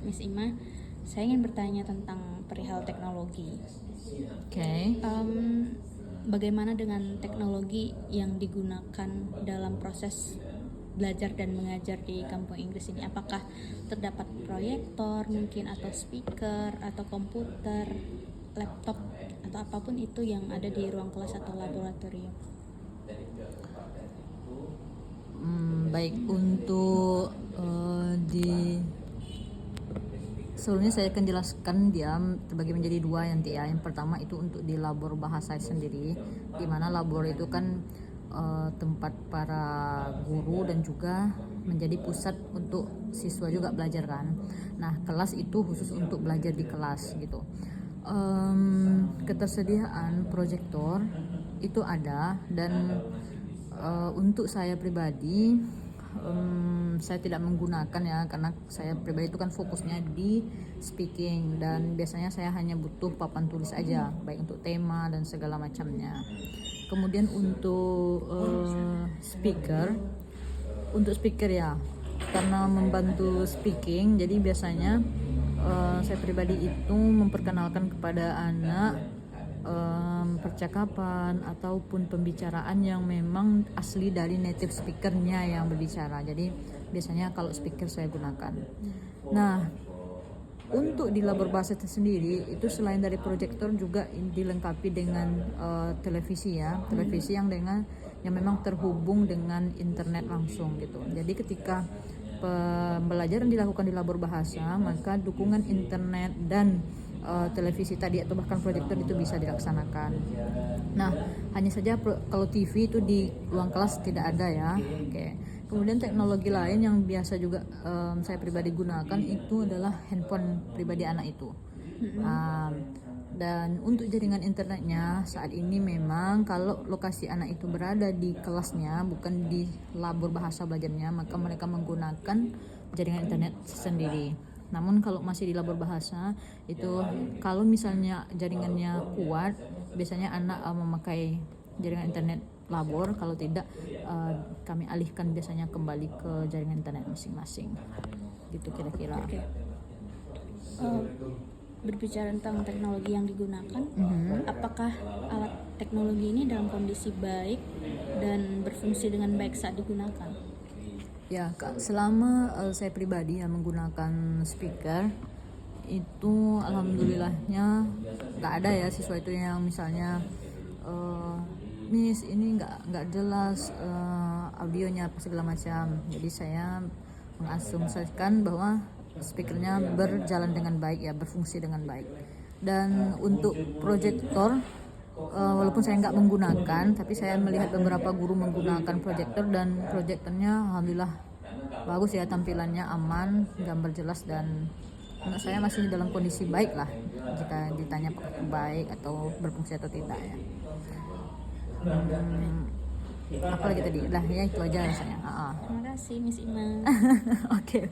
Miss Ima, saya ingin bertanya tentang perihal teknologi. Oke. Bagaimana dengan teknologi yang digunakan dalam proses belajar dan mengajar di kampung Inggris ini? Apakah terdapat proyektor mungkin, atau speaker, atau komputer, laptop, atau apapun itu yang ada di ruang kelas atau laboratorium? Baik, untuk sebelumnya saya akan jelaskan dia terbagi menjadi dua nanti ya. Yang pertama itu untuk di labor bahasa sendiri, di mana labor itu kan tempat para guru dan juga menjadi pusat untuk siswa juga belajar kan. Nah, kelas itu khusus untuk belajar di kelas gitu. Ketersediaan proyektor itu ada, dan untuk saya pribadi saya tidak menggunakan ya, karena saya pribadi itu kan fokusnya di speaking, dan biasanya saya hanya butuh papan tulis aja, baik untuk tema dan segala macamnya. Kemudian untuk speaker ya, karena membantu speaking, jadi biasanya saya pribadi itu memperkenalkan kepada anak percakapan ataupun pembicaraan yang memang asli dari native speakernya yang berbicara. Jadi biasanya kalau speaker saya gunakan. Nah, untuk di labor bahasa itu sendiri, itu selain dari proyektor juga dilengkapi dengan televisi ya, televisi yang memang terhubung dengan internet langsung gitu. Jadi ketika pembelajaran dilakukan di labor bahasa, maka dukungan internet dan televisi tadi atau bahkan proyektor itu bisa dilaksanakan. Nah, hanya saja kalau TV itu di ruang kelas tidak ada ya. Oke. Kemudian teknologi lain yang biasa juga saya pribadi gunakan itu adalah handphone pribadi anak itu. Dan untuk jaringan internetnya saat ini memang kalau lokasi anak itu berada di kelasnya, bukan di labor bahasa belajarnya, maka mereka menggunakan jaringan internet sendiri. Namun kalau masih di labor bahasa itu, kalau misalnya jaringannya kuat, biasanya anak memakai jaringan internet labor. Kalau tidak, kami alihkan biasanya kembali ke jaringan internet masing-masing. Gitu kira-kira. Okay. Berbicara tentang teknologi yang digunakan, apakah alat teknologi ini dalam kondisi baik dan berfungsi dengan baik saat digunakan? Ya, Kak, selama saya pribadi yang menggunakan speaker itu alhamdulillahnya nggak ada ya siswa itu yang misalnya Miss ini nggak jelas audionya apa segala macam. Jadi saya mengasumsikan bahwa speakernya berjalan dengan baik ya, berfungsi dengan baik. Dan untuk proyektor, walaupun saya nggak menggunakan, tapi saya melihat beberapa guru menggunakan proyektor, dan proyektornya alhamdulillah bagus ya, tampilannya aman, gambar jelas, dan menurut saya masih dalam kondisi baik lah jika ditanya baik atau berfungsi atau tidak ya. Apa lagi tadi? Lah ya, itu aja rasanya. Terima kasih Miss Ima. Oke.